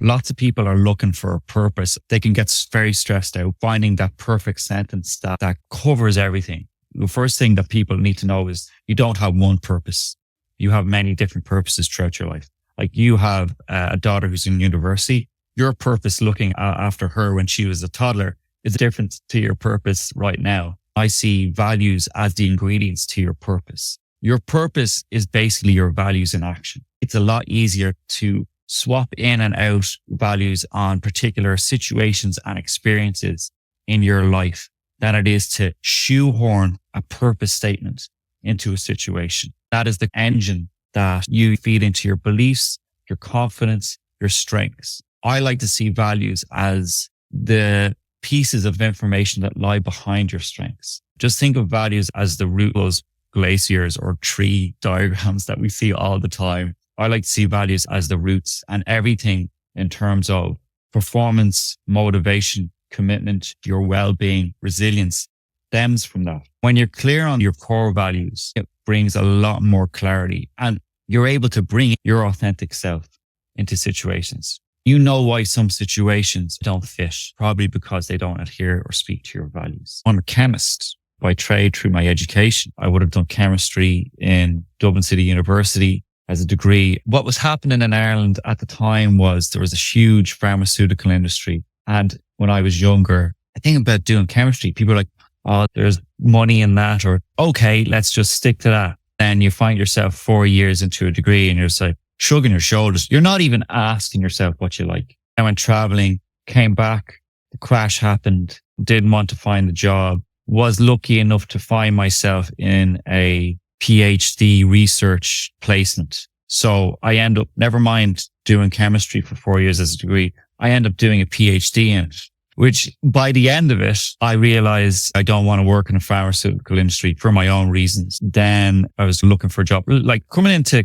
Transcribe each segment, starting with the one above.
Lots of people are looking for a purpose. They can get very stressed out finding that perfect sentence that covers everything. The first thing that people need to know is you don't have one purpose. You have many different purposes throughout your life. Like you have a daughter who's in university. Your purpose looking after her when she was a toddler is different to your purpose right now. I see values as the ingredients to your purpose. Your purpose is basically your values in action. It's a lot easier to swap in and out values on particular situations and experiences in your life than it is to shoehorn a purpose statement into a situation. That is the engine that you feed into your beliefs, your confidence, your strengths. I like to see values as the pieces of information that lie behind your strengths. Just think of values as the root of those glaciers or tree diagrams that we see all the time. I like to see values as the roots, and everything in terms of performance, motivation, commitment, your well-being, resilience stems from that. When you're clear on your core values, it brings a lot more clarity and you're able to bring your authentic self into situations. You know why some situations don't fit, probably because they don't adhere or speak to your values. I'm a chemist by trade through my education. I would have done chemistry in Dublin City University as a degree. What was happening in Ireland at the time was there was a huge pharmaceutical industry. And when I was younger, I think about doing chemistry. People were like, oh, there's money in that, or okay, let's just stick to that. Then you find yourself 4 years into a degree and you're just like shrugging your shoulders. You're not even asking yourself what you like. I went traveling, came back, the crash happened, didn't want to find the job, was lucky enough to find myself in a PhD research placement. So I end up, never mind doing chemistry for 4 years as a degree, I end up doing a PhD in it, which by the end of it, I realized I don't want to work in a pharmaceutical industry for my own reasons. Then I was looking for a job, like coming into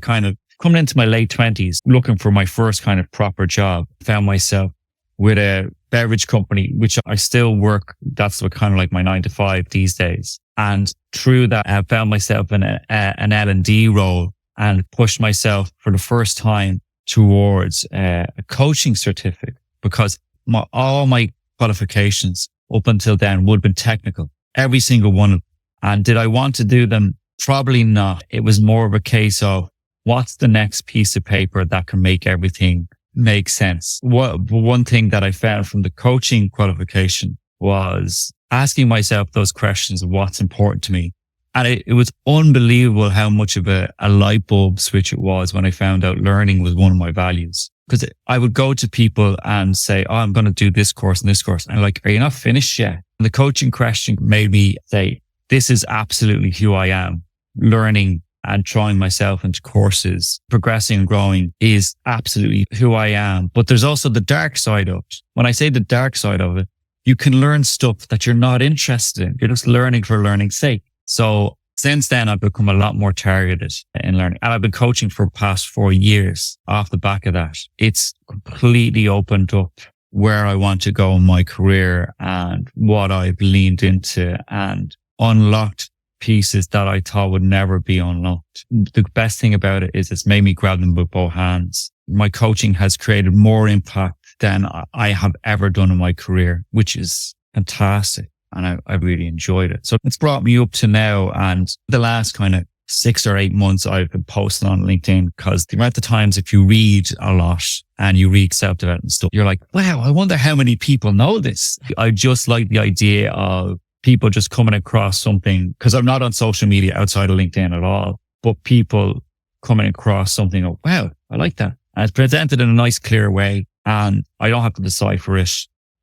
my late 20s, looking for my first kind of proper job. Found myself with a beverage company, which I still work. That's what kind of like my 9 to 5 these days. And through that, I found myself in an L&D role and pushed myself for the first time towards a coaching certificate, because all my qualifications up until then would have been technical, every single one of them. And did I want to do them? Probably not. It was more of a case of what's the next piece of paper that can make everything make sense. One thing that I found from the coaching qualification was asking myself those questions of what's important to me. And it was unbelievable how much of a light bulb switch it was when I found out learning was one of my values. Because I would go to people and say, oh, I'm going to do this course and this course. And I'm like, are you not finished yet? And the coaching question made me say, this is absolutely who I am. Learning and throwing myself into courses, progressing and growing is absolutely who I am. But there's also the dark side of it. When I say the dark side of it, you can learn stuff that you're not interested in. You're just learning for learning's sake. So since then, I've become a lot more targeted in learning. And I've been coaching for the past 4 years off the back of that. It's completely opened up where I want to go in my career and what I've leaned into and unlocked pieces that I thought would never be unlocked. The best thing about it is it's made me grab them with both hands. My coaching has created more impact than I have ever done in my career, which is fantastic. And I really enjoyed it. So it's brought me up to now. And the last kind of 6 or 8 months I've been posting on LinkedIn, because the amount of times if you read a lot and you read self-development stuff, you're like, wow, I wonder how many people know this. I just like the idea of people just coming across something, because I'm not on social media outside of LinkedIn at all, but people coming across something, oh, wow, I like that. And it's presented in a nice, clear way. And I don't have to decipher it.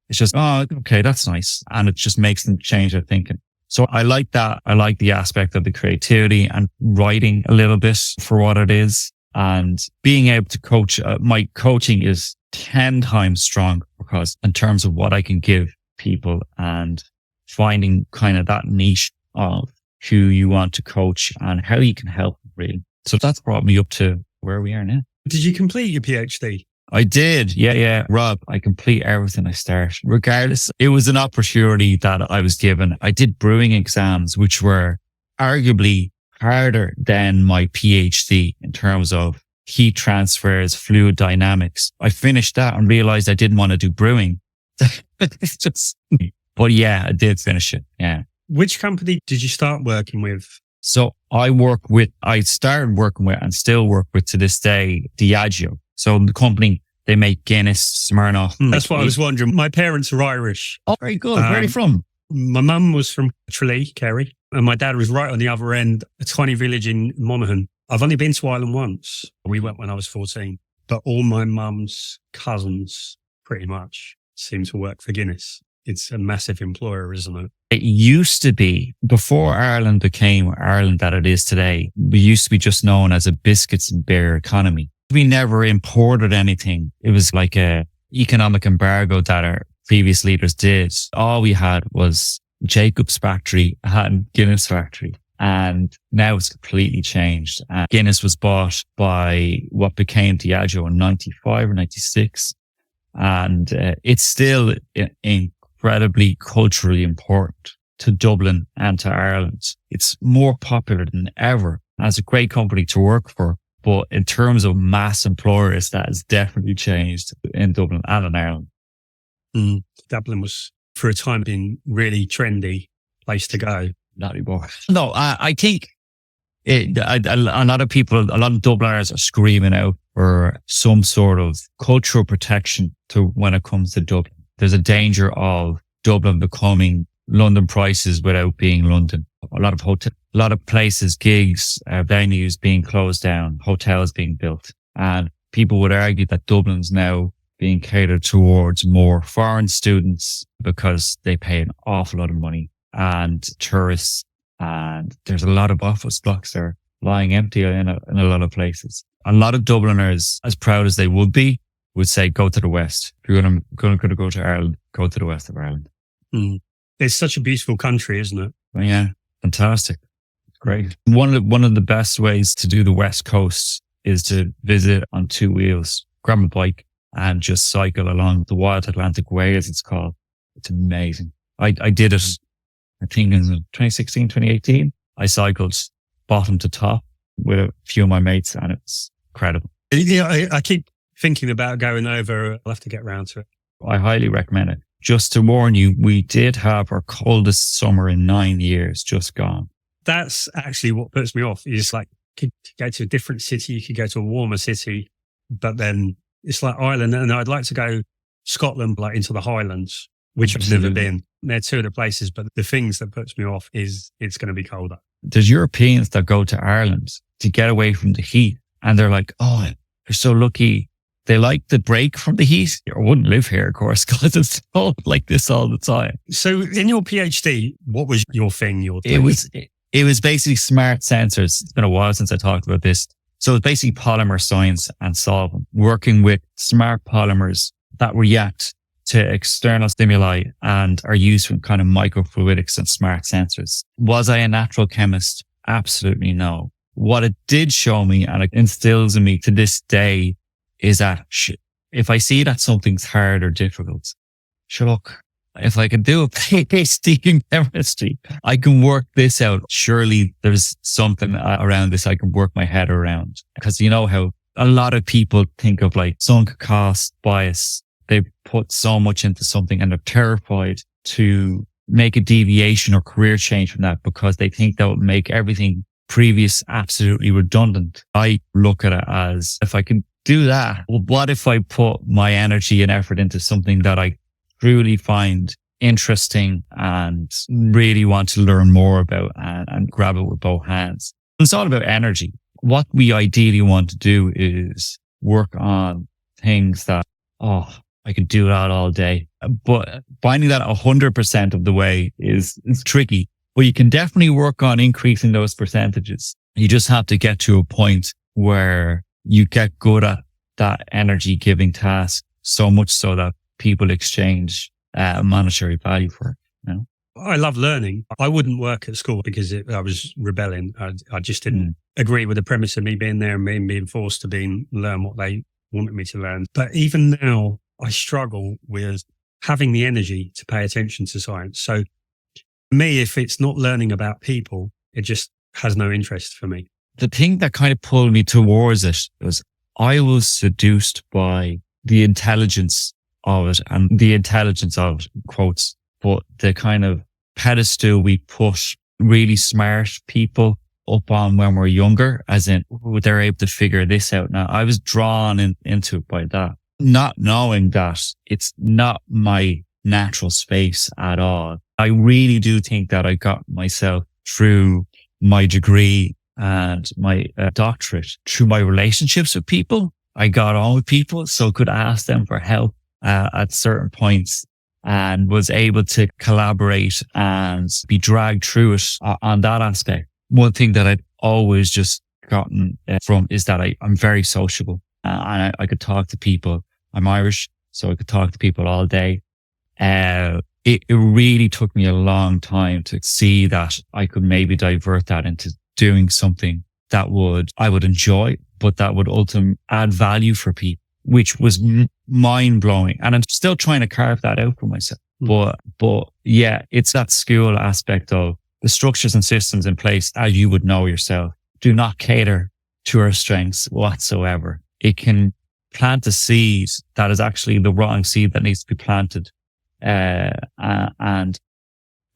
It's just, oh, okay, that's nice. And it just makes them change their thinking. So I like that. I like the aspect of the creativity and writing a little bit for what it is. And being able to coach, my coaching is 10 times strong, because in terms of what I can give people and finding kind of that niche of who you want to coach and how you can help them really. So that's brought me up to where we are now. Did you complete your PhD? I did. Yeah. Rob, I complete everything I start. Regardless, it was an opportunity that I was given. I did brewing exams, which were arguably harder than my PhD in terms of heat transfers, fluid dynamics. I finished that and realized I didn't want to do brewing. It's just, but yeah, I did finish it. Yeah. Which company did you start working with? So I started working with and still work with to this day, Diageo. So the company, they make Guinness, Smirnoff. That's what I was wondering. My parents are Irish. Oh, very good. Where are you from? My mum was from Tralee, Kerry, and my dad was right on the other end, a tiny village in Monaghan. I've only been to Ireland once. We went when I was 14, but all my mum's cousins pretty much seem to work for Guinness. It's a massive employer, isn't it? It used to be, before Ireland became Ireland that it is today, we used to be just known as a biscuits and beer economy. We never imported anything. It was like a economic embargo that our previous leaders did. All we had was Jacob's factory and Guinness factory. And now it's completely changed. Guinness was bought by what became Diageo in 95 or 96. And it's still incredibly culturally important to Dublin and to Ireland. It's more popular than ever as a great company to work for. But in terms of mass employers, that has definitely changed in Dublin and in Ireland. Dublin was, for a time, being really trendy place to go. Not anymore. No, I think a lot of people, a lot of Dubliners are screaming out for some sort of cultural protection to when it comes to Dublin. There's a danger of Dublin becoming London prices without being London. A lot of places, gigs, venues being closed down, hotels being built. And people would argue that Dublin's now being catered towards more foreign students because they pay an awful lot of money, and tourists. And there's a lot of office blocks there lying empty in a lot of places. A lot of Dubliners, as proud as they would be, would say, go to the West. If you're going to go to Ireland, go to the West of Ireland. It's such a beautiful country, isn't it? Well, yeah, fantastic. Great. One of the best ways to do the West Coast is to visit on two wheels, grab a bike and just cycle along the Wild Atlantic Way, as it's called. It's amazing. I did it, I think in 2016, 2018. I cycled bottom to top with a few of my mates and it's incredible. Yeah, I keep thinking about going over. I'll have to get around to it. I highly recommend it. Just to warn you, we did have our coldest summer in 9 years just gone. That's actually what puts me off. Is like, you could go to a different city, you could go to a warmer city, but then it's like Ireland. And I'd like to go Scotland, like into the Highlands, which I've never been. They're two of the places, but the things that puts me off is it's going to be colder. There's Europeans that go to Ireland to get away from the heat. And they're like, oh, they're so lucky. They like the break from the heat. I wouldn't live here, of course, because it's all like this all the time. So in your PhD, what was your thing? It was basically smart sensors. It's been a while since I talked about this. So it's basically polymer science and solvent, working with smart polymers that react to external stimuli and are used for kind of microfluidics and smart sensors. Was I a natural chemist? Absolutely no. What it did show me, and it instills in me to this day, is that if I see that something's hard or difficult, look, if I can do a PhD in chemistry, I can work this out. Surely there's something around this I can work my head around. Because you know how a lot of people think of like sunk cost bias. They put so much into something and they're terrified to make a deviation or career change from that because they think that would make everything previous absolutely redundant. I look at it as, if I can do that, well, what if I put my energy and effort into something that I truly find interesting and really want to learn more about and grab it with both hands? It's all about energy. What we ideally want to do is work on things that, I could do that all day. But finding that 100% of the way is tricky. But you can definitely work on increasing those percentages. You just have to get to a point where you get good at that energy giving task so much so that people exchange monetary value for it. You know? I love learning. I wouldn't work at school because I was rebelling. I just didn't agree with the premise of me being there and being forced to learn what they wanted me to learn. But even now, I struggle with having the energy to pay attention to science. So for me, if it's not learning about people, it just has no interest for me. The thing that kind of pulled me towards it was I was seduced by the intelligence of it, and the intelligence of it, quotes, but the kind of pedestal we put really smart people up on when we're younger, as in, oh, they're able to figure this out now. I was drawn into it by that, not knowing that it's not my natural space at all. I really do think that I got myself through my degree and my doctorate through my relationships with people. I got on with people, so could ask them for help at certain points, and was able to collaborate and be dragged through it on that aspect. One thing that I'd always just gotten from is that I'm very sociable, and I could talk to people. I'm Irish, so I could talk to people all day. It really took me a long time to see that I could maybe divert that into doing something that I would enjoy, but that would ultimately add value for people, which was mind blowing. And I'm still trying to carve that out for myself. But yeah, it's that school aspect of the structures and systems in place, as you would know yourself, do not cater to our strengths whatsoever. It can plant a seed that is actually the wrong seed that needs to be planted. And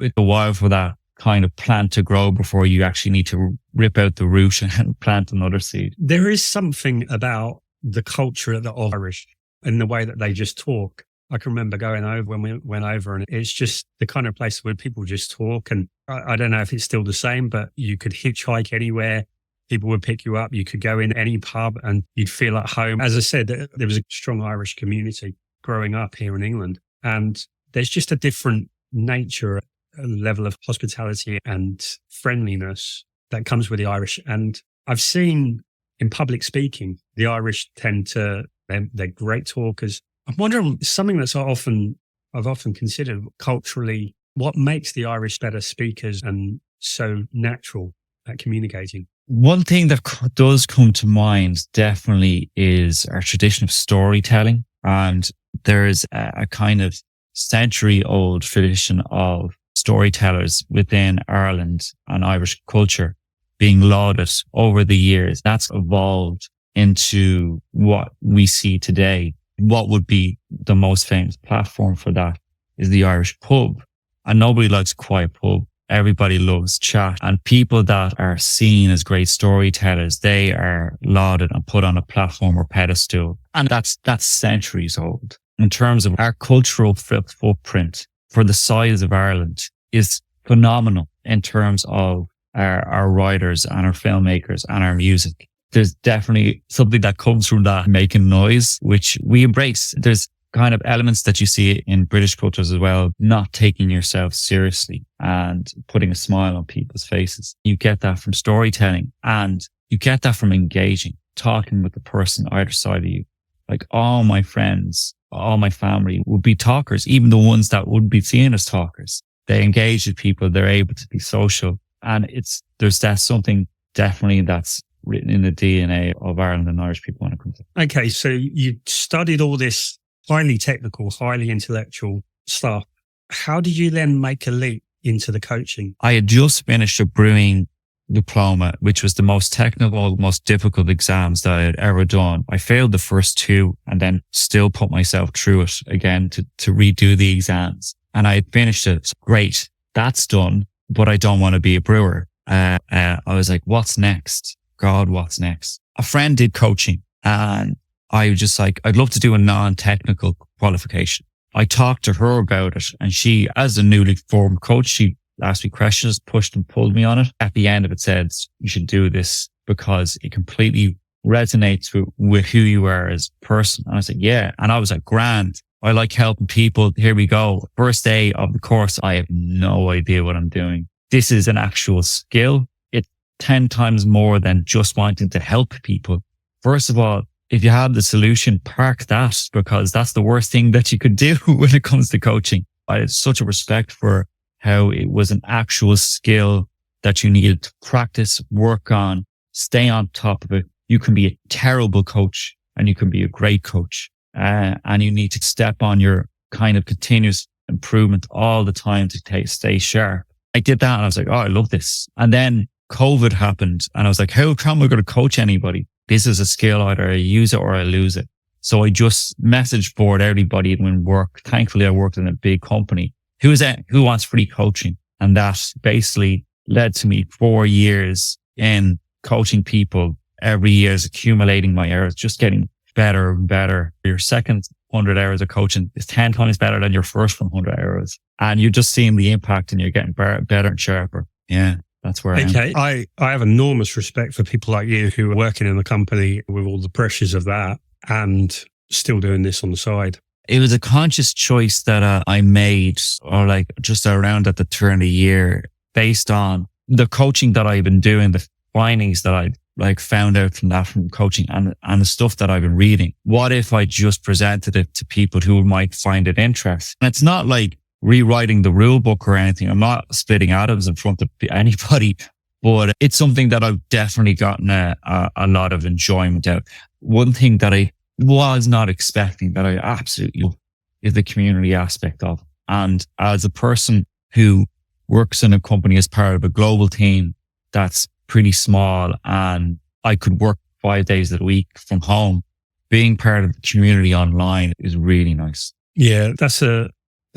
it's a while for that kind of plant to grow before you actually need to rip out the root and plant another seed. There is something about the culture of Irish and the way that they just talk. I can remember going over when we went over, and it's just the kind of place where people just talk. And I don't know if it's still the same, but you could hitchhike anywhere. People would pick you up. You could go in any pub and you'd feel at home. As I said, there was a strong Irish community growing up here in England. And there's just a different nature, a level of hospitality and friendliness that comes with the Irish. And I've seen in public speaking, the Irish they're great talkers. I'm wondering something I've often considered culturally, what makes the Irish better speakers and so natural at communicating? One thing that does come to mind definitely is our tradition of storytelling. And there's a kind of century-old tradition of storytellers within Ireland and Irish culture being lauded over the years. That's evolved into what we see today. What would be the most famous platform for that is the Irish pub. And nobody likes a quiet pub. Everybody loves chat. And people that are seen as great storytellers, they are lauded and put on a platform or pedestal. And that's centuries old. In terms of our cultural footprint for the size of Ireland is phenomenal in terms of our writers and our filmmakers and our music. There's definitely something that comes from that making noise, which we embrace. There's kind of elements that you see in British cultures as well, not taking yourself seriously and putting a smile on people's faces. You get that from storytelling, and you get that from engaging, talking with the person either side of you. Like all my friends, all my family would be talkers, even the ones that wouldn't be seen as talkers. They engage with people. They're able to be social. And there's something definitely that's written in the DNA of Ireland and Irish people when it comes to it. Okay. So you studied all this highly technical, highly intellectual stuff. How did you then make a leap into the coaching? I had just finished a brewing diploma, which was the most technical, most difficult exams that I had ever done. I failed the first two and then still put myself through it again to redo the exams. And I had finished it. Great. That's done, but I don't want to be a brewer. I was like, what's next? God, what's next? A friend did coaching, and I was just like, I'd love to do a non-technical qualification. I talked to her about it, and she, as a newly formed coach, she asked me questions, pushed and pulled me on it. At the end of it said, you should do this because it completely resonates with who you are as a person. And I said, yeah. And I was like, grand. I like helping people. Here we go. First day of the course, I have no idea what I'm doing. This is an actual skill. It's 10 times more than just wanting to help people. First of all, if you have the solution, park that, because that's the worst thing that you could do when it comes to coaching. I had such a respect for how it was an actual skill that you needed to practice, work on, stay on top of it. You can be a terrible coach and you can be a great coach. And you need to step on your kind of continuous improvement all the time to stay sharp. I did that and I was like, oh, I love this. And then COVID happened and I was like, how am I going to coach anybody? this is a skill, either I use it or I lose it. So I just message board everybody in work. Thankfully, I worked in a big company. Who wants free coaching? And that basically led to me 4 years in coaching people every year, is accumulating my hours, just getting better and better. Your second 100 hours of coaching is 10 times better than your first 100 hours. And you're just seeing the impact and you're getting better and sharper. Yeah, that's where I am. Okay. I have enormous respect for people like you who are working in the company with all the pressures of that and still doing this on the side. It was a conscious choice that I made, or like just around at the turn of the year, based on the coaching that I've been doing, the findings that I like found out from coaching and the stuff that I've been reading. What if I just presented it to people who might find it interesting? And it's not like rewriting the rule book or anything. I'm not splitting atoms in front of anybody, but it's something that I've definitely gotten a lot of enjoyment out. One thing that I was not expecting that I absolutely love is the community aspect of it. And as a person who works in a company as part of a global team that's pretty small, and I could work 5 days a week from home, being part of the community online is really nice. Yeah, that's a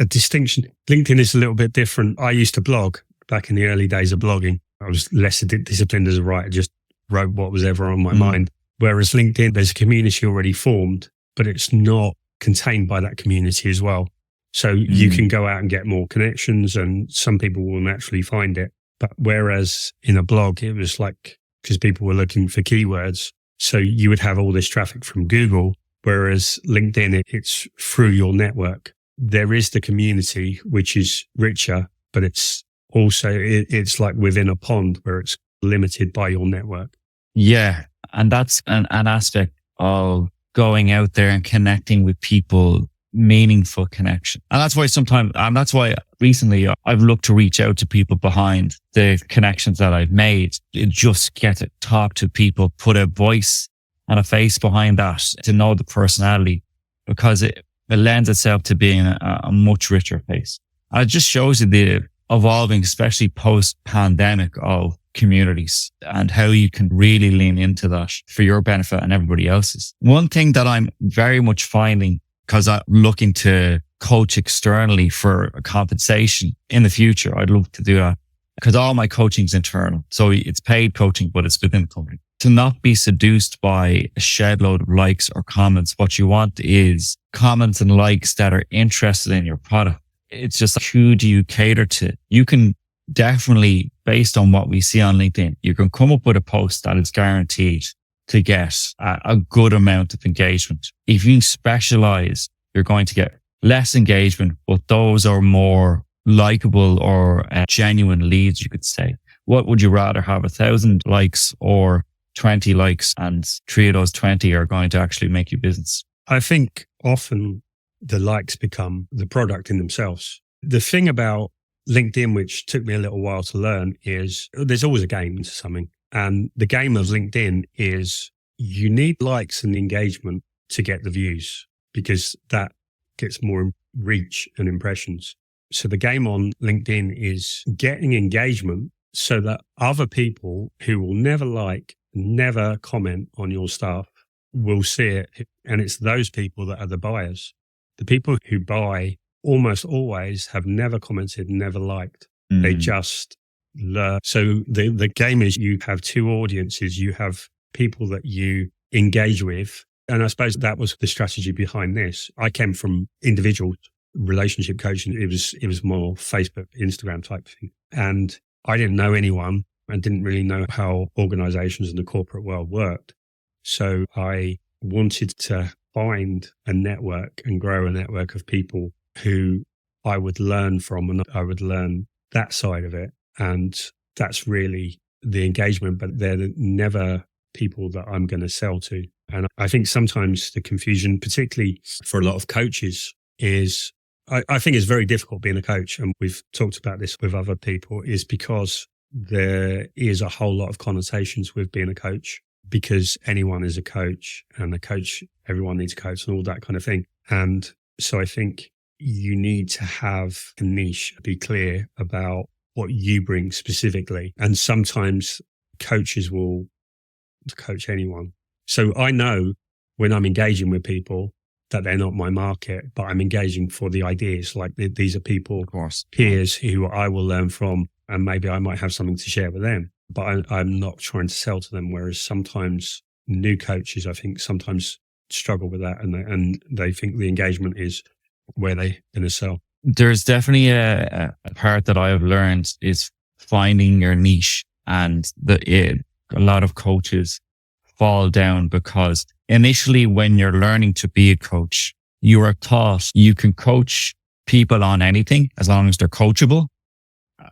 distinction. LinkedIn is a little bit different. I used to blog back in the early days of blogging. I was less disciplined as a writer, just wrote what was ever on my mind. Whereas LinkedIn, there's a community already formed, but it's not contained by that community as well. So you can go out and get more connections, and some people will naturally find it. But whereas in a blog, it was like, because people were looking for keywords. So you would have all this traffic from Google, whereas LinkedIn, it's through your network. There is the community, which is richer, but it's also, it's like within a pond where it's limited by your network. Yeah. And that's an aspect of going out there and connecting with people, meaningful connection. And that's why recently I've looked to reach out to people behind the connections that I've made. Just get to talk to people, put a voice and a face behind that to know the personality, because it lends itself to being a much richer face. And it just shows you the evolving, especially post-pandemic, of communities and how you can really lean into that for your benefit and everybody else's. One thing that I'm very much finding, because I'm looking to coach externally for compensation in the future, I'd love to do that because all my coaching's internal. So it's paid coaching, but it's within the company. To not be seduced by a shed load of likes or comments. What you want is comments and likes that are interested in your product. It's just who do you cater to? You can definitely, based on what we see on LinkedIn, you can come up with a post that is guaranteed to get a good amount of engagement. If you specialize, you're going to get less engagement, but those are more likable or genuine leads, you could say. What would you rather have, 1,000 likes or 20 likes, and 3 of those 20 are going to actually make you business? I think often the likes become the product in themselves. The thing about LinkedIn, which took me a little while to learn, is there's always a game into something. And the game of LinkedIn is you need likes and engagement to get the views, because that gets more reach and impressions. So the game on LinkedIn is getting engagement so that other people who will never like, never comment on your stuff will see it. And it's those people that are the buyers. The people who buy almost always have never commented, never liked. They just learn. So the game is you have two audiences. You have people that you engage with. And I suppose that was the strategy behind this. I came from individual relationship coaching. It was more Facebook, Instagram type thing. And I didn't know anyone and didn't really know how organizations in the corporate world worked. So I wanted to find a network and grow a network of people who I would learn from, and I would learn that side of it. And that's really the engagement, but they're never people that I'm going to sell to. And I think sometimes the confusion, particularly for a lot of coaches, is I think it's very difficult being a coach. And we've talked about this with other people, is because there is a whole lot of connotations with being a coach, because anyone is a coach, and a coach, everyone needs a coach and all that kind of thing. And so I think you need to have a niche, be clear about what you bring specifically. And sometimes coaches will coach anyone. So I know when I'm engaging with people that they're not my market, but I'm engaging for the ideas. Like these are people, Of course. peers who I will learn from, and maybe I might have something to share with them, but I'm not trying to sell to them. Whereas sometimes new coaches, I think, sometimes struggle with that, and they think the engagement is where they're going to sell. There's definitely a part that I have learned is finding your niche, and a lot of coaches fall down because initially when you're learning to be a coach, you are taught you can coach people on anything as long as they're coachable,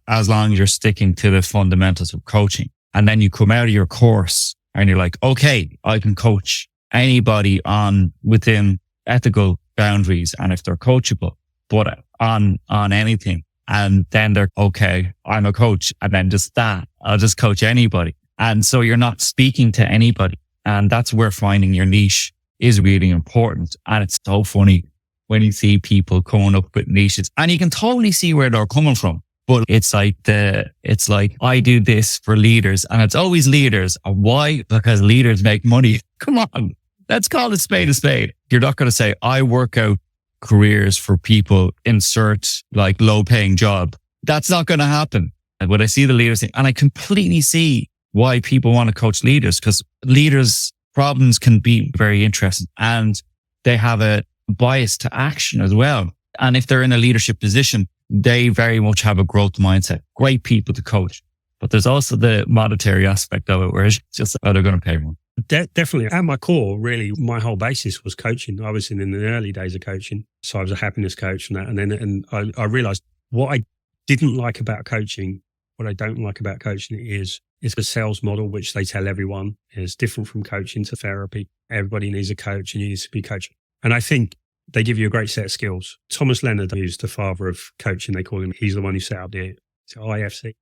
as long as you're sticking to the fundamentals of coaching. And then you come out of your course and you're like, okay, I can coach anybody on within ethical boundaries. And if they're coachable, but on anything. And then they're, okay, I'm a coach. And then just that, I'll just coach anybody. And so you're not speaking to anybody. And that's where finding your niche is really important. And it's so funny when you see people coming up with niches, and you can totally see where they're coming from. But it's like I do this for leaders, and it's always leaders. Why? Because leaders make money. Come on. Let's call a spade a spade. You're not going to say, I work out careers for people, insert like low paying job. That's not going to happen. And when I see the leaders thing, and I completely see why people want to coach leaders, because leaders' problems can be very interesting and they have a bias to action as well. And if they're in a leadership position, they very much have a growth mindset. Great people to coach. But there's also the monetary aspect of it, where it's just, oh, they're going to pay more. Definitely. At my core, really, my whole basis was coaching. I was in the early days of coaching. So I was a happiness coach and that. And I realized what I didn't like about coaching, what I don't like about coaching is the sales model, which they tell everyone is different from coaching to therapy. Everybody needs a coach and you need to be coaching. And I think they give you a great set of skills. Thomas Leonard, who's the father of coaching, they call him, he's the one who set up the IFC.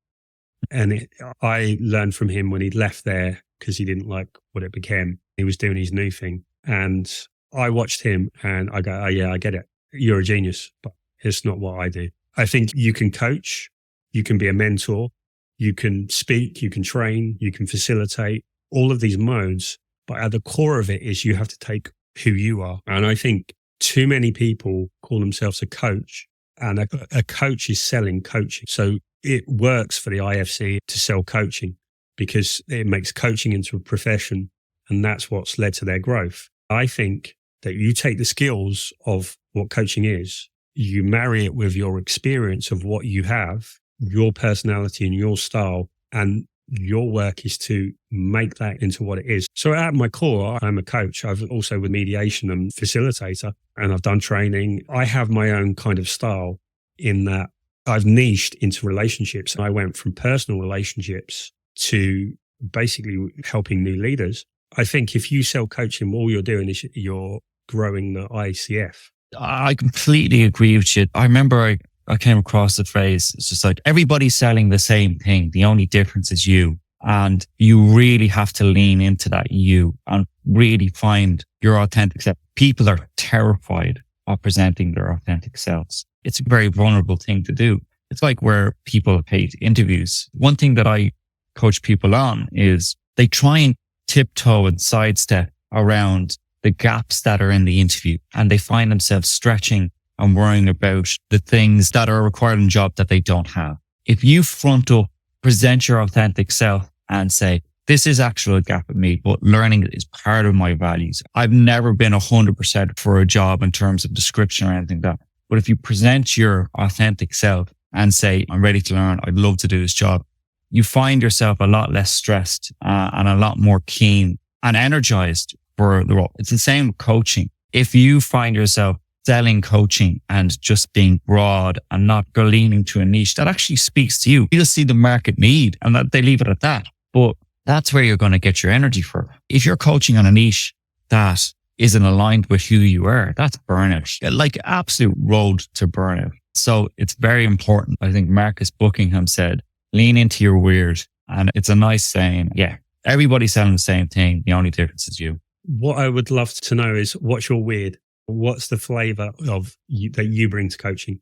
And I learned from him when he'd left there because he didn't like what it became. He was doing his new thing. And I watched him and I go, oh yeah, I get it. You're a genius, but it's not what I do. I think you can coach, you can be a mentor, you can speak, you can train, you can facilitate, all of these modes. But at the core of it is you have to take who you are. And I think too many people call themselves a coach, and a coach is selling coaching. So it works for the IFC to sell coaching because it makes coaching into a profession, and that's what's led to their growth. I think that you take the skills of what coaching is, you marry it with your experience of what you have, your personality and your style, and your work is to make that into what it is. So at my core, I'm a coach. I've also with mediation and facilitator, and I've done training. I have my own kind of style in that I've niched into relationships. I went from personal relationships to basically helping new leaders. I think if you sell coaching, all you're doing is you're growing the ICF. I completely agree with you. I remember I came across the phrase, it's just like everybody's selling the same thing. The only difference is you. And you really have to lean into that you and really find your authentic self. People are terrified of presenting their authentic selves. It's a very vulnerable thing to do. It's like where people hate interviews. One thing that I coach people on is they try and tiptoe and sidestep around the gaps that are in the interview, and they find themselves stretching and worrying about the things that are required in a job that they don't have. If you front up, present your authentic self and say, this is actually a gap in me, but learning is part of my values. I've never been 100% for a job in terms of description or anything like that. But if you present your authentic self and say, I'm ready to learn, I'd love to do this job, you find yourself a lot less stressed and a lot more keen and energized for the role. It's the same with coaching. If you find yourself selling coaching and just being broad and not leaning to a niche that actually speaks to you, you'll see the market need and that they leave it at that. But that's where you're going to get your energy for. If you're coaching on a niche that isn't aligned with who you are, that's burnout, like absolute road to burnout. So it's very important. I think Marcus Buckingham said, lean into your weird. And it's a nice saying. Yeah, everybody's selling the same thing. The only difference is you. What I would love to know is what's your weird? What's the flavor of that you bring to coaching?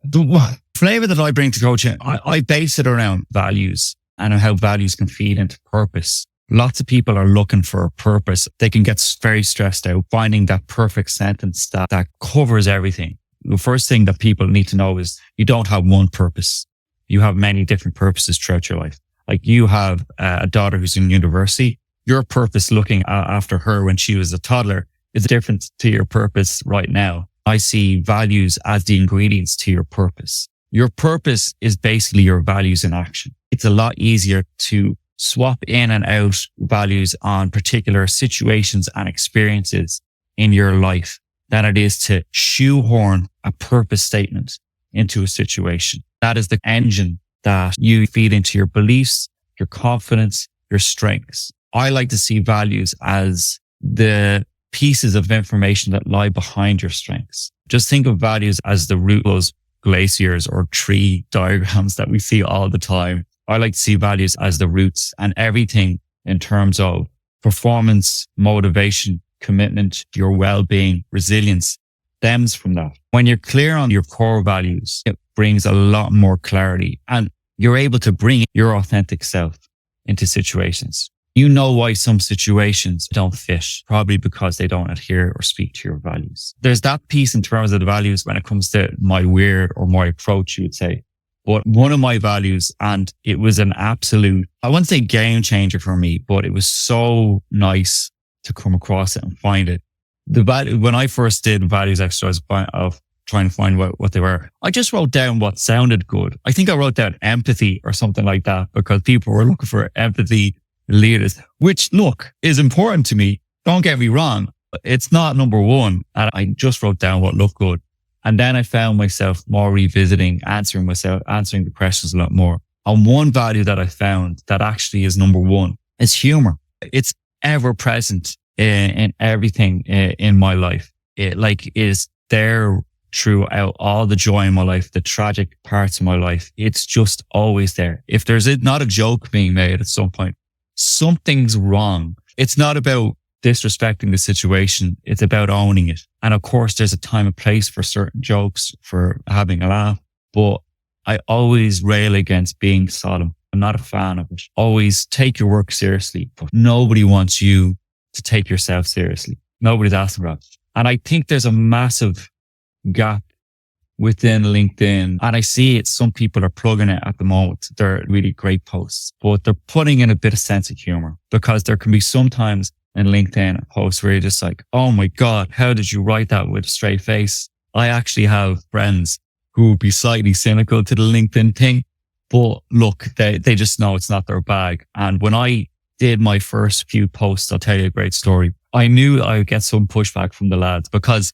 The flavor that I bring to coaching, I base it around values and how values can feed into purpose. Lots of people are looking for a purpose. They can get very stressed out finding that perfect sentence that covers everything. The first thing that people need to know is you don't have one purpose. You have many different purposes throughout your life. Like you have a daughter who's in university. Your purpose looking after her when she was a toddler is different to your purpose right now. I see values as the ingredients to your purpose. Your purpose is basically your values in action. It's a lot easier to swap in and out values on particular situations and experiences in your life than it is to shoehorn a purpose statement into a situation. That is the engine that you feed into your beliefs, your confidence, your strengths. I like to see values as the pieces of information that lie behind your strengths. Just think of values as the root of those glaciers or tree diagrams that we see all the time. I like to see values as the roots, and everything in terms of performance, motivation, commitment, your well-being, resilience stems from that. When you're clear on your core values, it brings a lot more clarity and you're able to bring your authentic self into situations. You know why some situations don't fit, probably because they don't adhere or speak to your values. There's that piece in terms of the values when it comes to my weird or my approach, you would say. But one of my values, and it was an absolute, I wouldn't say game changer for me, but it was so nice to come across it and find it. The value, when I first did values exercise of trying to find what they were, I just wrote down what sounded good. I think I wrote down empathy or something like that because people were looking for empathy leaders, which look is important to me. Don't get me wrong. It's not number one. And I just wrote down what looked good. And then I found myself more revisiting, answering the questions a lot more. And one value that I found that actually is number one is humor. It's ever present in everything in my life. It is there throughout all the joy in my life, the tragic parts of my life. It's just always there. If there's not a joke being made at some point, something's wrong. It's not about disrespecting the situation. It's about owning it. And of course, there's a time and place for certain jokes, for having a laugh. But I always rail against being solemn. I'm not a fan of it. Always take your work seriously, but nobody wants you to take yourself seriously. Nobody's asking for that. And I think there's a massive gap within LinkedIn. And I see it. Some people are plugging it at the moment. They're really great posts, but they're putting in a bit of sense of humor because there can be sometimes in LinkedIn a post where you're just like, oh my God, how did you write that with a straight face? I actually have friends who would be slightly cynical to the LinkedIn thing, but look, they just know it's not their bag. And when I did my first few posts, I'll tell you a great story. I knew I would get some pushback from the lads because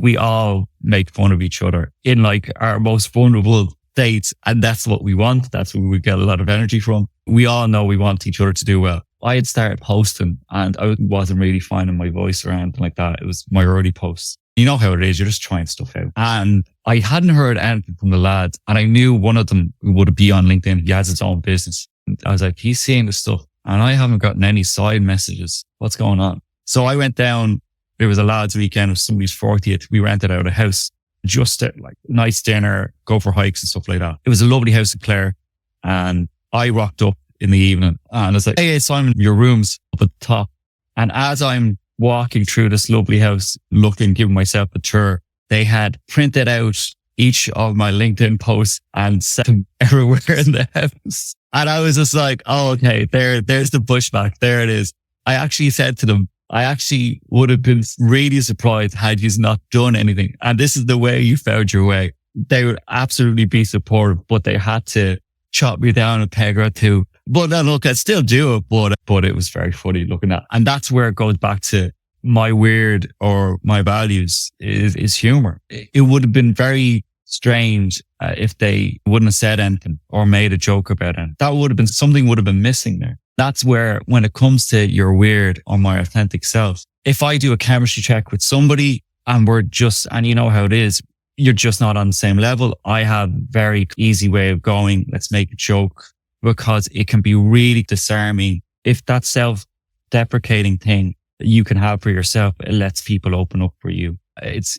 we all make fun of each other in our most vulnerable states. And that's what we want. That's what we get a lot of energy from. We all know we want each other to do well. I had started posting and I wasn't really finding my voice or anything like that. It was my early posts. You know how it is. You're just trying stuff out. And I hadn't heard anything from the lads. And I knew one of them would be on LinkedIn. He has his own business. And I was like, he's seeing the stuff and I haven't gotten any side messages. What's going on? So I went down. There was a lads weekend of somebody's 40th. We rented out a house, just nice dinner, go for hikes and stuff like that. It was a lovely house in Clare. And I rocked up in the evening and I was like, hey, Simon, your room's up at the top. And as I'm walking through this lovely house, giving myself a tour, they had printed out each of my LinkedIn posts and set them everywhere in the house. And I was just like, oh, okay, there's the pushback. There it is. I actually said to them, I actually would have been really surprised had you not done anything. And this is the way you found your way. They would absolutely be supportive, but they had to chop me down a peg or two. But then look, I'd still do it, but it was very funny looking at. And that's where it goes back to my weird or my values is humor. It would have been very strange if they wouldn't have said anything or made a joke about it. That would have been something would have been missing there. That's where, when it comes to your weird or my authentic self, if I do a chemistry check with somebody and and you know how it is, you're just not on the same level. I have very easy way of going, let's make a joke, because it can be really disarming. If that self-deprecating thing that you can have for yourself, it lets people open up for you.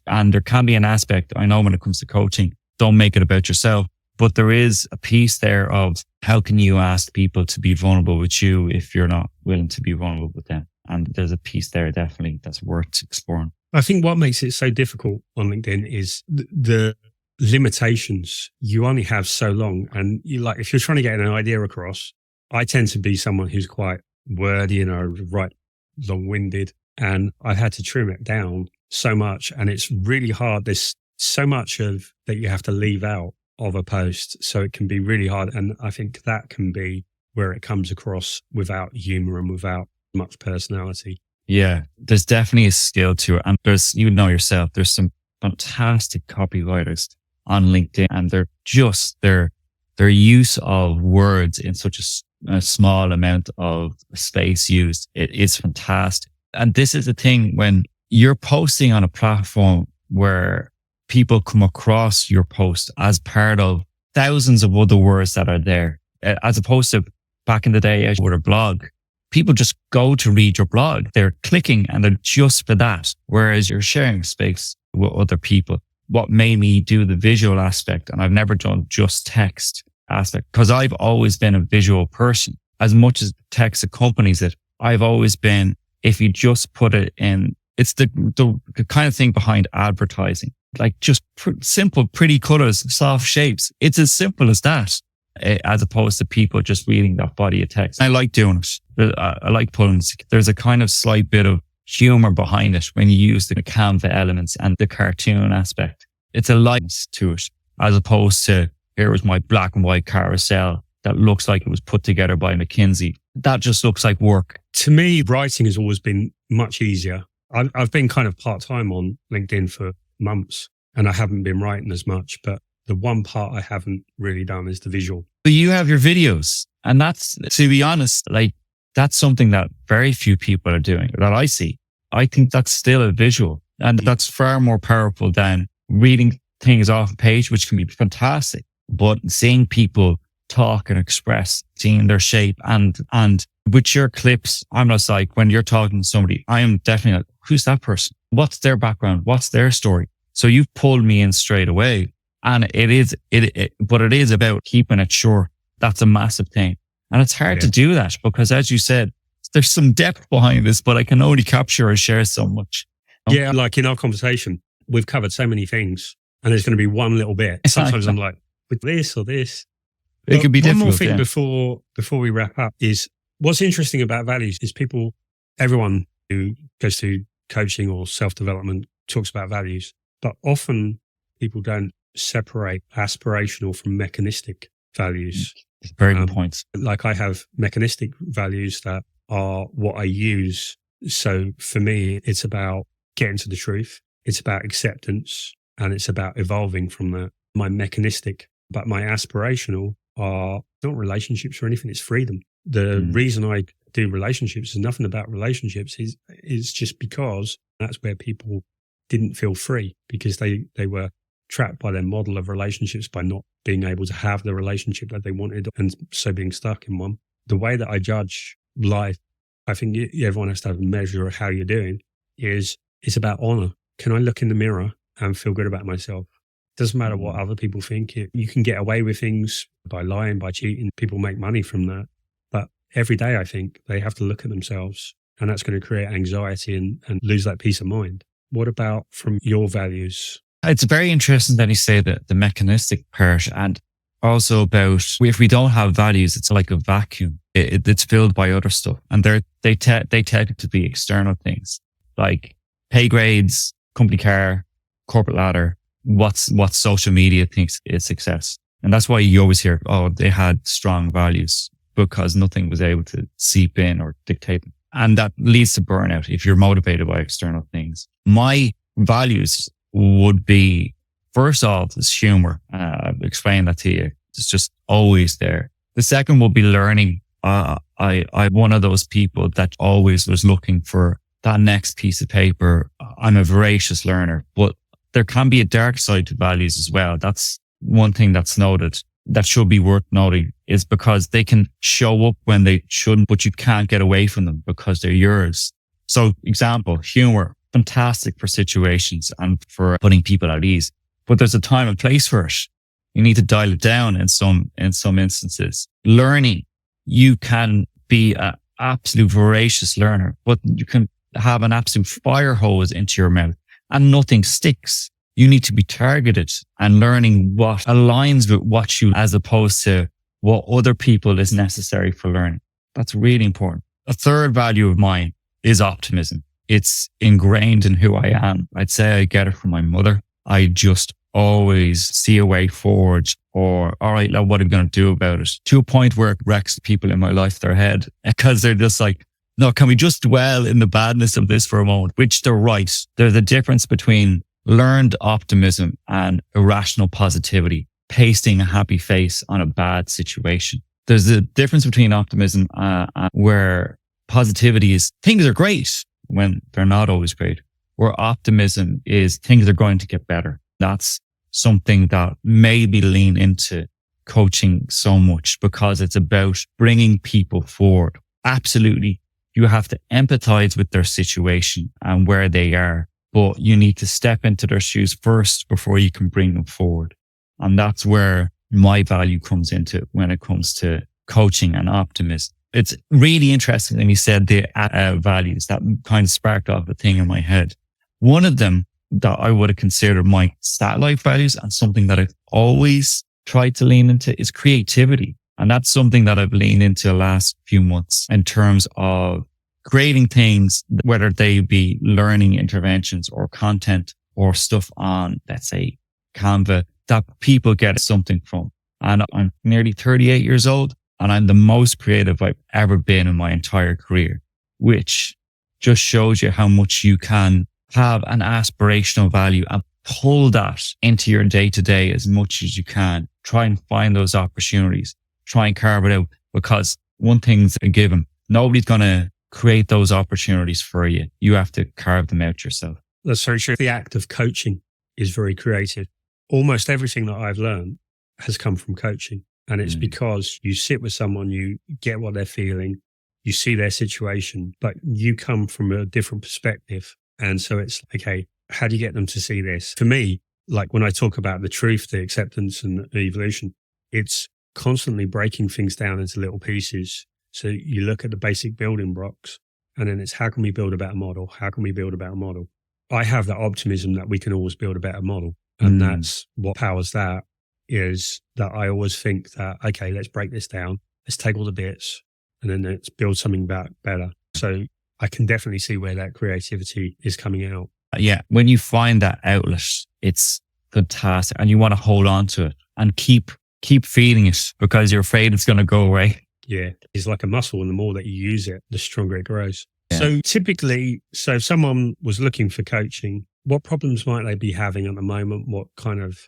And there can be an aspect, I know when it comes to coaching, don't make it about yourself, But there is a piece there of how can you ask people to be vulnerable with you if you're not willing to be vulnerable with them? And there's a piece there definitely that's worth exploring. I think what makes it so difficult on LinkedIn is the limitations. You only have so long. And if you're trying to get an idea across, I tend to be someone who's quite wordy and I write long-winded, and I had to trim it down so much. And it's really hard. There's so much of that you have to leave out of a post. So it can be really hard. And I think that can be where it comes across without humor and without much personality. Yeah, there's definitely a skill to it. And there's, you know yourself, there's some fantastic copywriters on LinkedIn, and they're just their use of words in such a small amount of space used. It is fantastic. And this is the thing when you're posting on a platform where people come across your post as part of thousands of other words that are there, as opposed to back in the day with a blog. People just go to read your blog. They're clicking and they're just for that. Whereas you're sharing space with other people. What made me do the visual aspect, and I've never done just text aspect, because I've always been a visual person. As much as text accompanies it, I've always been, if you just put it in, it's the kind of thing behind advertising, like just simple, pretty colors, soft shapes. It's as simple as that, as opposed to people just reading that body of text. I like doing it. I like pulling, there's a kind of slight bit of humor behind it when you use the Canva elements and the cartoon aspect. It's a lightness to it, as opposed to, here was my black and white carousel that looks like it was put together by McKinsey. That just looks like work. To me, writing has always been much easier. I've been kind of part-time on LinkedIn for months and I haven't been writing as much, but the one part I haven't really done is the visual. But you have your videos, and that's, to be honest, like that's something that very few people are doing that I see. I think that's still a visual, and that's far more powerful than reading things off a page, which can be fantastic. But seeing people talk and express, seeing their shape, and with your clips, I'm just like, when you're talking to somebody, I am definitely like, who's that person? What's their background? What's their story? So you've pulled me in straight away. And but it is about keeping it short. That's a massive thing. And it's hard to do that because, as you said, there's some depth behind this, but I can only capture or share so much. Yeah. Like in our conversation, we've covered so many things and there's going to be one little bit. Sometimes I'm like, with this or this. It could be difficult. One more thing before we wrap up is what's interesting about values is everyone who goes to coaching or self-development talks about values, but often people don't separate aspirational from mechanistic values. Very good points. Like I have mechanistic values that are what I use. So for me, it's about getting to the truth. It's about acceptance and it's about evolving from that. My mechanistic, but my aspirational are not relationships or anything. It's freedom. The reason I do relationships is nothing about relationships is just because that's where people didn't feel free because they were trapped by their model of relationships by not being able to have the relationship that they wanted and so being stuck in one. The way that I judge life, I think everyone has to have a measure of how you're doing, it's about honor. Can I look in the mirror and feel good about myself? Doesn't matter what other people think. You can get away with things by lying, by cheating. People make money from that. But every day, I think they have to look at themselves and that's going to create anxiety and lose that peace of mind. What about from your values? It's very interesting that you say that the mechanistic part, and also about if we don't have values, it's like a vacuum. It's filled by other stuff, and they tend to be external things like pay grades, company car, corporate ladder. What social media thinks is success, and that's why you always hear, oh, they had strong values because nothing was able to seep in or dictate them, and that leads to burnout if you're motivated by external things. My values would be, first off, is humor. I've explained that to you. It's just always there. The second will be learning. I'm one of those people that always was looking for that next piece of paper. I'm a voracious learner, but there can be a dark side to values as well. That's one thing that's noted that should be worth noting is because they can show up when they shouldn't, but you can't get away from them because they're yours. So example, humor. Fantastic for situations and for putting people at ease. But there's a time and place for it. You need to dial it down in some instances. Learning, you can be an absolute voracious learner, but you can have an absolute fire hose into your mouth and nothing sticks. You need to be targeted and learning what aligns with what you, as opposed to what other people is necessary for learning. That's really important. A third value of mine is optimism. It's ingrained in who I am. I'd say I get it from my mother. I just always see a way forward, or, all right, now what are we going to do about it? To a point where it wrecks people in my life their head, because they're just like, no, can we just dwell in the badness of this for a moment? Which they're right. There's a difference between learned optimism and irrational positivity, pasting a happy face on a bad situation. There's a difference between optimism where positivity is things are great when they're not always great, where optimism is things are going to get better. That's something that maybe lean into coaching so much, because it's about bringing people forward. Absolutely. You have to empathize with their situation and where they are, but you need to step into their shoes first before you can bring them forward. And that's where my value comes into when it comes to coaching and optimism. It's really interesting when you said the values. That kind of sparked off a thing in my head. One of them that I would have considered my satellite values, and something that I've always tried to lean into, is creativity. And that's something that I've leaned into the last few months in terms of creating things, whether they be learning interventions or content or stuff on, let's say, Canva, that people get something from. And I'm nearly 38 years old, and I'm the most creative I've ever been in my entire career, which just shows you how much you can have an aspirational value and pull that into your day to day as much as you can. Try and find those opportunities. Try and carve it out, because one thing's a given. Nobody's going to create those opportunities for you. You have to carve them out yourself. That's very true. The act of coaching is very creative. Almost everything that I've learned has come from coaching. And it's because you sit with someone, you get what they're feeling, you see their situation, but you come from a different perspective. And so it's, okay, how do you get them to see this? For me, like when I talk about the truth, the acceptance and the evolution, it's constantly breaking things down into little pieces. So you look at the basic building blocks, and then it's, how can we build a better model? How can we build a better model? I have that optimism that we can always build a better model. And that's what powers that, is that I always think that, okay, let's break this down. Let's take all the bits and then let's build something better. So I can definitely see where that creativity is coming out. Yeah. When you find that outlet, it's fantastic, and you want to hold on to it and keep feeding it, because you're afraid it's going to go away. Yeah. It's like a muscle, and the more that you use it, the stronger it grows. Yeah. So typically, if someone was looking for coaching, what problems might they be having at the moment? What kind of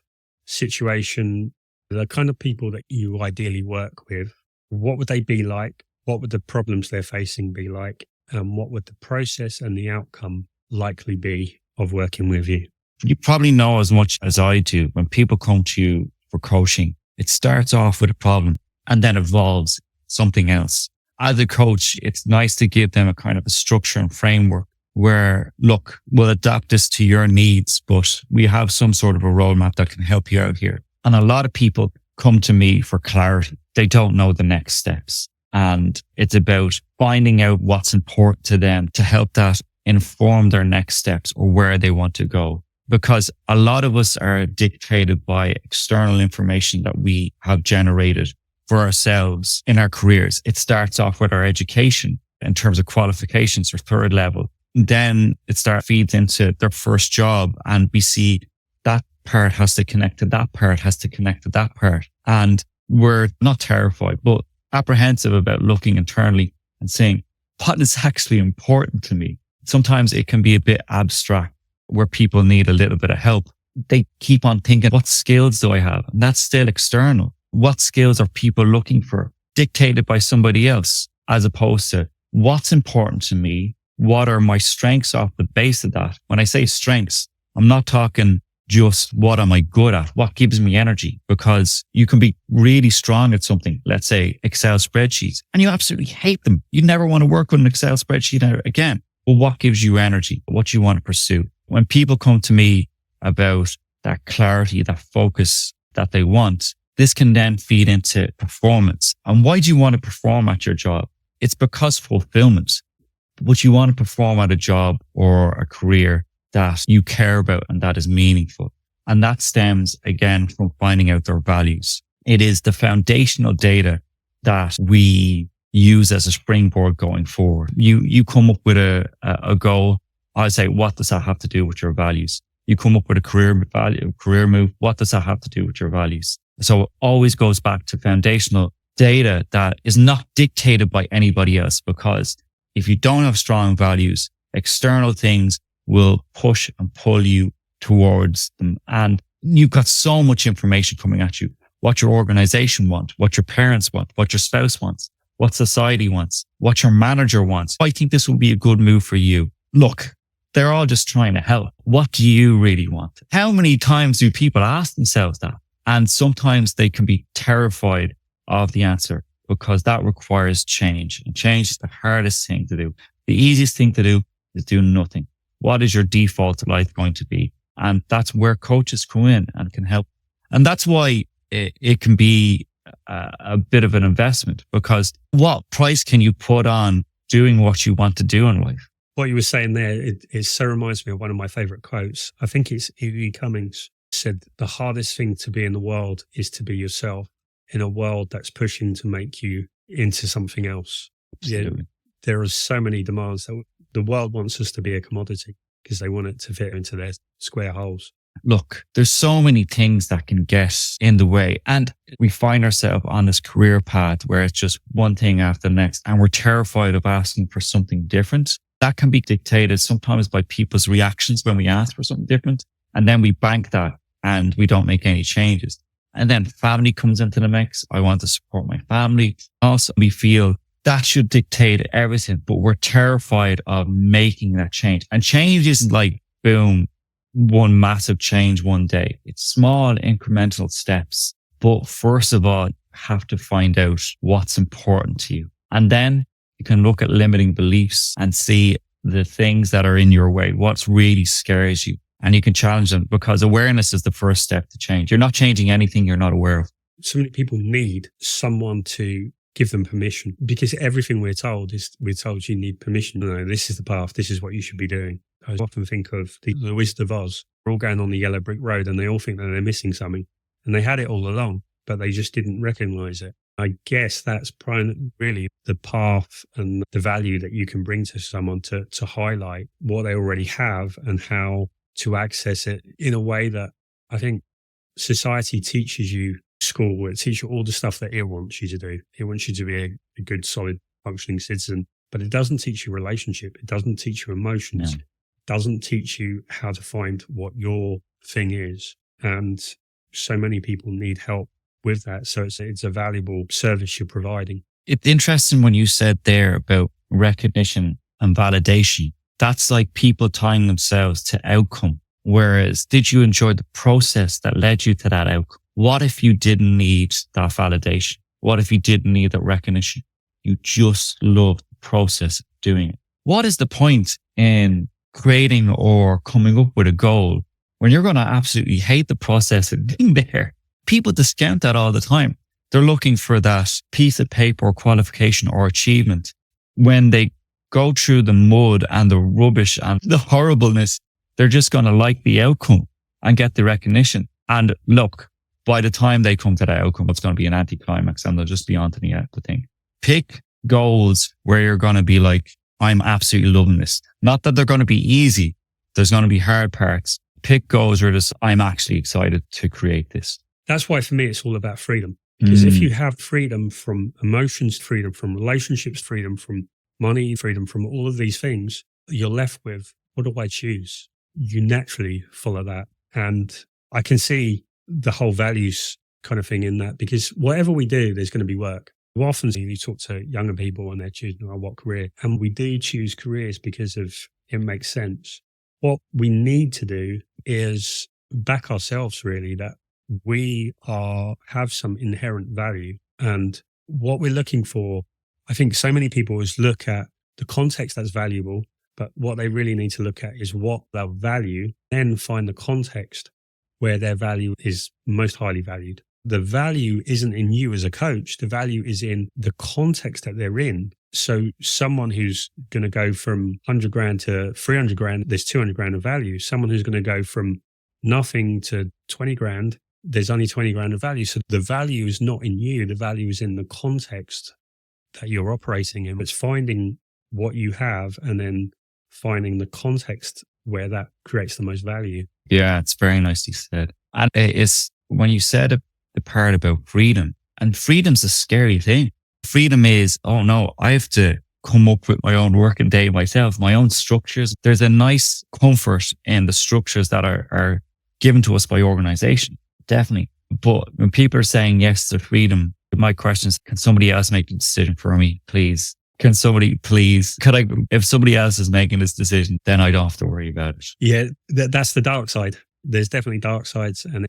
situation, the kind of people that you ideally work with, what would they be like? What would the problems they're facing be like? And what would the process and the outcome likely be of working with you? You probably know as much as I do. When people come to you for coaching, it starts off with a problem and then evolves something else. As a coach, it's nice to give them a kind of a structure and framework where, look, we'll adapt this to your needs, but we have some sort of a roadmap that can help you out here. And a lot of people come to me for clarity. They don't know the next steps. And it's about finding out what's important to them to help that inform their next steps or where they want to go. Because a lot of us are dictated by external information that we have generated for ourselves in our careers. It starts off with our education in terms of qualifications or third level. Then it feeds into their first job, and we see that part has to connect to that part, has to connect to that part. And we're not terrified, but apprehensive about looking internally and saying, what is actually important to me? Sometimes it can be a bit abstract where people need a little bit of help. They keep on thinking, what skills do I have? And that's still external. What skills are people looking for? Dictated by somebody else, as opposed to what's important to me? What are my strengths off the base of that? When I say strengths, I'm not talking just what am I good at? What gives me energy? Because you can be really strong at something, let's say Excel spreadsheets, and you absolutely hate them. You never want to work with an Excel spreadsheet again. Well, what gives you energy? What you want to pursue? When people come to me about that clarity, that focus, that they want, this can then feed into performance. And why do you want to perform at your job? It's because fulfillment. But you want to perform at a job or a career that you care about and that is meaningful. And that stems again from finding out their values. It is the foundational data that we use as a springboard going forward. You come up with a goal. I say, what does that have to do with your values? You come up with a career move. What does that have to do with your values? So it always goes back to foundational data that is not dictated by anybody else, because if you don't have strong values, external things will push and pull you towards them. And you've got so much information coming at you. What your organization wants, what your parents want, what your spouse wants, what society wants, what your manager wants. I think this will be a good move for you. Look, they're all just trying to help. What do you really want? How many times do people ask themselves that? And sometimes they can be terrified of the answer because that requires change. And change is the hardest thing to do. The easiest thing to do is do nothing. What is your default life going to be? And that's where coaches come in and can help. And that's why it can be a bit of an investment, because what price can you put on doing what you want to do in life? What you were saying there, it so reminds me of one of my favorite quotes. I think it's E.E. Cummings said, the hardest thing to be in the world is to be yourself in a world that's pushing to make you into something else. Yeah, there are so many demands that the world wants us to be a commodity because they want it to fit into their square holes. Look, there's so many things that can get in the way, and we find ourselves on this career path where it's just one thing after the next, and we're terrified of asking for something different. That can be dictated sometimes by people's reactions when we ask for something different, and then we bank that and we don't make any changes. And then family comes into the mix. I want to support my family. Also, we feel that should dictate everything, but we're terrified of making that change. And change isn't like, boom, one massive change one day. It's small incremental steps. But first of all, you have to find out what's important to you. And then you can look at limiting beliefs and see the things that are in your way, what really scares you. And you can challenge them, because awareness is the first step to change. You're not changing anything you're not aware of. So many people need someone to give them permission, because everything we're told you need permission. No, this is the path. This is what you should be doing. I often think of the Wizard of Oz. They're all going on the yellow brick road and they all think that they're missing something. And they had it all along, but they just didn't recognize it. I guess that's really the path and the value that you can bring to someone to highlight what they already have and how to access it in a way that I think society teaches you. School will teach you all the stuff that it wants you to do. It wants you to be a good, solid, functioning citizen, but it doesn't teach you relationship. It doesn't teach you emotions. No. It doesn't teach you how to find what your thing is. And so many people need help with that. So it's a valuable service you're providing. It's interesting when you said there about recognition and validation. That's like people tying themselves to outcome. Whereas, did you enjoy the process that led you to that outcome? What if you didn't need that validation? What if you didn't need that recognition? You just loved the process of doing it. What is the point in creating or coming up with a goal when you're going to absolutely hate the process of being there? People discount that all the time. They're looking for that piece of paper or qualification or achievement. When they go through the mud and the rubbish and the horribleness, they're just going to like the outcome and get the recognition. And look, by the time they come to that outcome, it's going to be an anticlimax and they'll just be on to the thing. Pick goals where you're going to be like, I'm absolutely loving this. Not that they're going to be easy. There's going to be hard parts. Pick goals where I'm actually excited to create this. That's why for me, it's all about freedom. Because if you have freedom from emotions, freedom from relationships, freedom from money, freedom from all of these things, you're left with, what do I choose? You naturally follow that. And I can see the whole values kind of thing in that, because whatever we do, there's going to be work. Often you talk to younger people and they're choosing what career. And we do choose careers because of it makes sense. What we need to do is back ourselves really, that we have some inherent value. And what we're looking for, I think so many people is look at the context that's valuable, but what they really need to look at is what they'll value, then find the context where their value is most highly valued. The value isn't in you as a coach. The value is in the context that they're in. So someone who's going to go from 100 grand to 300 grand, there's 200 grand of value. Someone who's going to go from nothing to 20 grand, there's only 20 grand of value. So the value is not in you. The value is in the context that you're operating in. It's finding what you have and then finding the context where that creates the most value. Yeah, it's very nicely said. And it's when you said the part about freedom, and freedom's a scary thing. Freedom is, oh no, I have to come up with my own working day myself, my own structures. There's a nice comfort in the structures that are given to us by organization. Definitely. But when people are saying yes to freedom, my question is, can somebody else make the decision for me, please? Can somebody please, if somebody else is making this decision, then I don't have to worry about it. Yeah, that's the dark side. There's definitely dark sides, and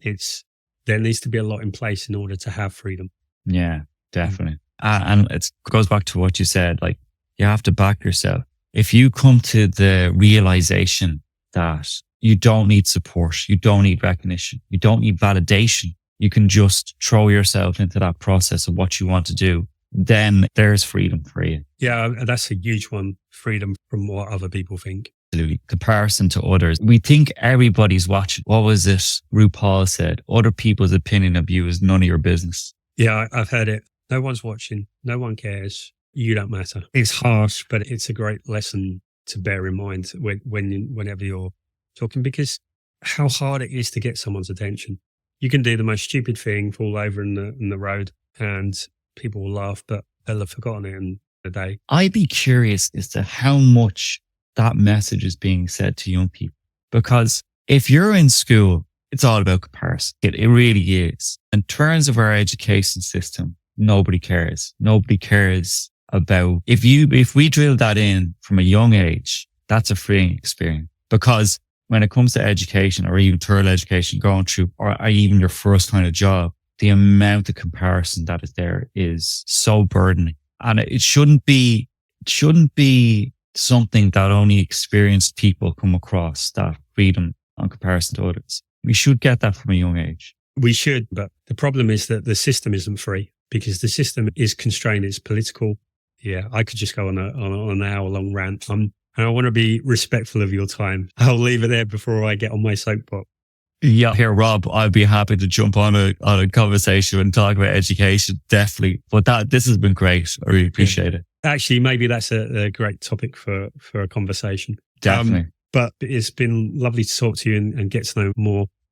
there needs to be a lot in place in order to have freedom. Yeah, definitely. And it goes back to what you said, like you have to back yourself. If you come to the realization that you don't need support, you don't need recognition, you don't need validation, you can just throw yourself into that process of what you want to do, then there's freedom for you. Yeah, that's a huge one. Freedom from what other people think. Absolutely. Comparison to others. We think everybody's watching. What was it RuPaul said? Other people's opinion of you is none of your business. Yeah, I've heard it. No one's watching. No one cares. You don't matter. It's harsh, but it's a great lesson to bear in mind whenever you're talking, because how hard it is to get someone's attention. You can do the most stupid thing, fall over in the road, and people will laugh, but they'll have forgotten it in a day. I'd be curious as to how much that message is being said to young people. Because if you're in school, it's all about comparison. It really is. In terms of our education system, nobody cares. Nobody cares about, if we drill that in from a young age, that's a freeing experience. Because when it comes to education or even third education going through, or even your first kind of job, the amount of comparison that is there is so burdening. And it shouldn't be something that only experienced people come across, that freedom on comparison to others. We should get that from a young age. We should, but the problem is that the system isn't free, because the system is constrained. It's political. Yeah, I could just go on an hour-long rant. And I want to be respectful of your time. I'll leave it there before I get on my soapbox. Yeah, here, Rob, I'd be happy to jump on a conversation and talk about education, definitely. But this has been great. I really appreciate it. Actually, maybe that's a great topic for a conversation. Definitely. But it's been lovely to talk to you and get to know more